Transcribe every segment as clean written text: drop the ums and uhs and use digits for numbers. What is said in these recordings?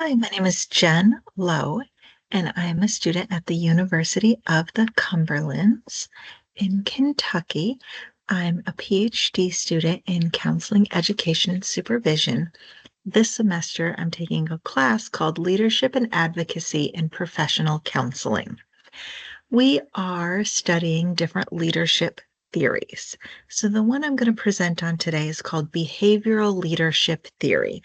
Hi, my name is Jen Lowe, and I'm a student at the University of the Cumberlands in Kentucky. I'm a PhD student in counseling, education, and supervision. This semester, I'm taking a class called Leadership and Advocacy in Professional Counseling. We are studying different leadership theories. So, the one I'm going to present on today is called Behavioral Leadership Theory.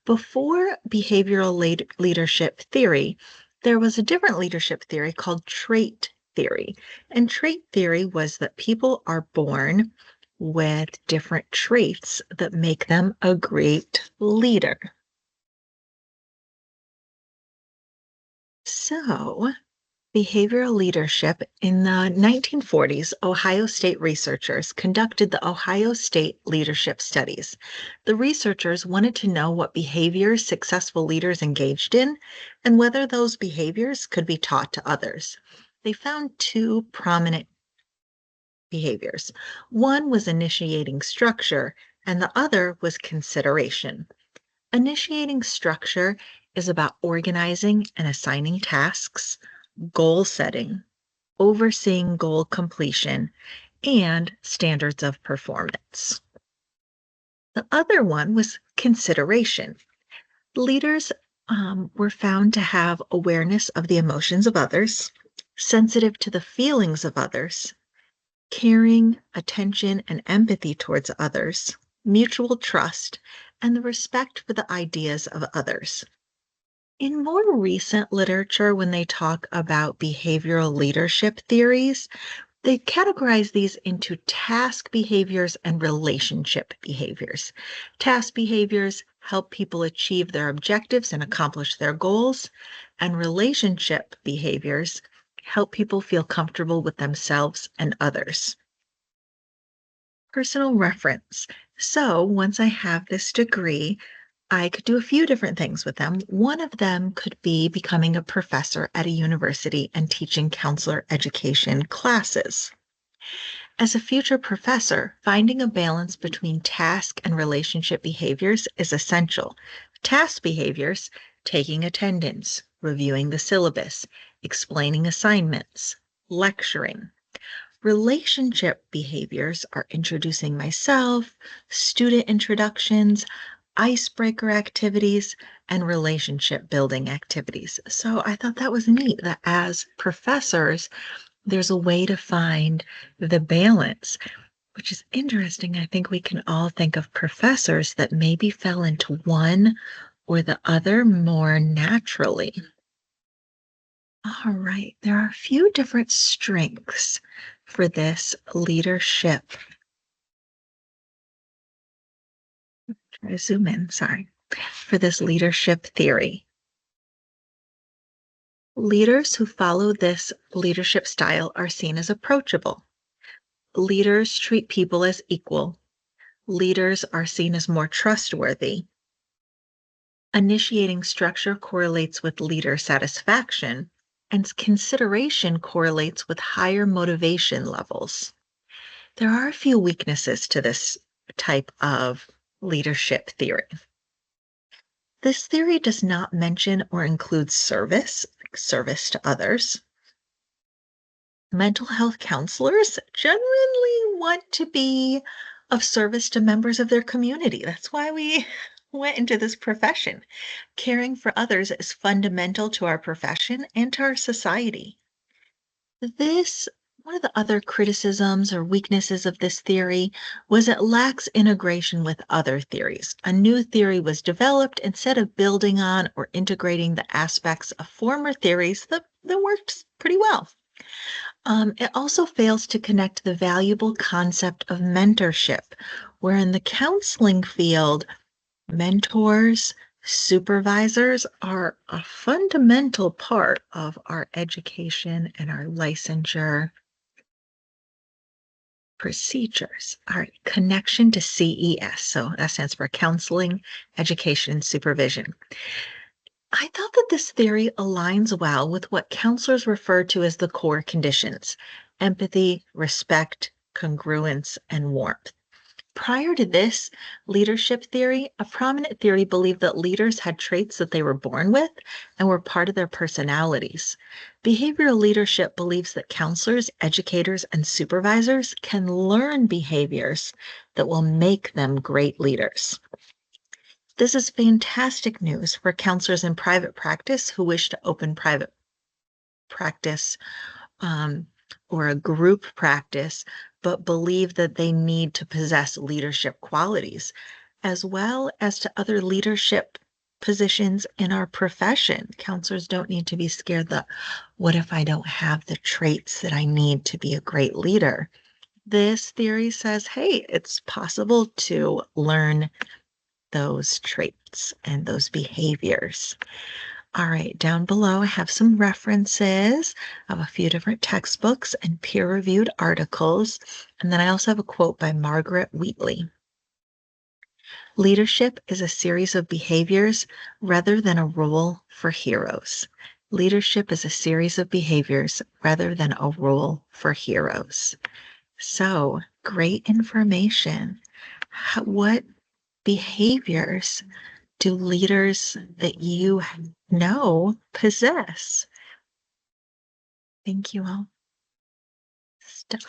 Before behavioral leadership theory, there was a different leadership theory called trait theory. And trait theory was that people are born with different traits that make them a great leader. So, behavioral leadership in the 1940s, Ohio State researchers conducted the Ohio State Leadership Studies. The researchers wanted to know what behaviors successful leaders engaged in and whether those behaviors could be taught to others. They found two prominent behaviors. One was initiating structure, and the other was consideration. Initiating structure is about organizing and assigning tasks, goal setting, overseeing goal completion, and standards of performance. The other one was consideration. Leaders were found to have awareness of the emotions of others, sensitive to the feelings of others, caring, attention, and empathy towards others, mutual trust, and the respect for the ideas of others. In more recent literature, when they talk about behavioral leadership theories, they categorize these into task behaviors and relationship behaviors. Task behaviors help people achieve their objectives and accomplish their goals, and relationship behaviors help people feel comfortable with themselves and others. Personal reference. So once I have this degree, I could do a few different things with them. One of them could be becoming a professor at a university and teaching counselor education classes. As a future professor, finding a balance between task and relationship behaviors is essential. Task behaviors, taking attendance, reviewing the syllabus, explaining assignments, lecturing. Relationship behaviors are introducing myself, student introductions, icebreaker activities, and relationship building activities. So I thought that was neat that as professors, there's a way to find the balance, which is interesting. I think we can all think of professors that maybe fell into one or the other more naturally. All right, there are a few different strengths for this leadership. Try to zoom in, sorry. For this leadership theory. Leaders who follow this leadership style are seen as approachable. Leaders treat people as equal. Leaders are seen as more trustworthy. Initiating structure correlates with leader satisfaction, and consideration correlates with higher motivation levels. There are a few weaknesses to this type of leadership theory. This theory does not mention or include service, like service to others. Mental health counselors generally want to be of service to members of their community. That's why we went into this profession. Caring for others is fundamental to our profession and to our society. This One of the other criticisms or weaknesses of this theory was it lacks integration with other theories. A new theory was developed instead of building on or integrating the aspects of former theories that worked pretty well. It also fails to connect the valuable concept of mentorship, where in the counseling field, mentors, supervisors are a fundamental part of our education and our licensure procedures. All right, connection to CES. So that stands for counseling, education, and supervision. I thought that this theory aligns well with what counselors refer to as the core conditions: empathy, respect, congruence, and warmth. Prior to this leadership theory, a prominent theory believed that leaders had traits that they were born with and were part of their personalities. Behavioral leadership believes that counselors, educators, and supervisors can learn behaviors that will make them great leaders. This is fantastic news for counselors in private practice who wish to open private practice um, or a group practice, but believe that they need to possess leadership qualities, as well as to other leadership positions in our profession. Counselors don't need to be scared that, what if I don't have the traits that I need to be a great leader? This theory says, hey, it's possible to learn those traits and those behaviors. All right, down below, I have some references of a few different textbooks and peer-reviewed articles. And then I also have a quote by Margaret Wheatley. Leadership is a series of behaviors rather than a role for heroes. Leadership is a series of behaviors rather than a role for heroes. So, great information. What behaviors do leaders that you know possess? Thank you all. Stop.